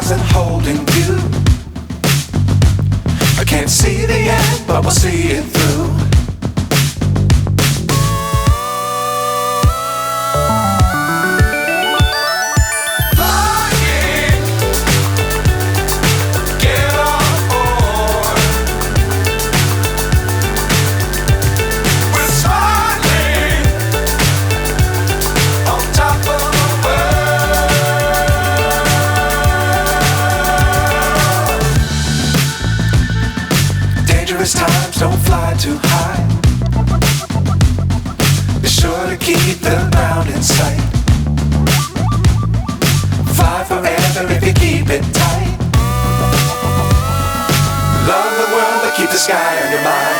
stars and holding you. I can't see the end, but we'll see it through. Times don't fly too high. Be sure to keep the ground in sight. Fly forever if you keep it tight. Love the world but keep the sky on your mind.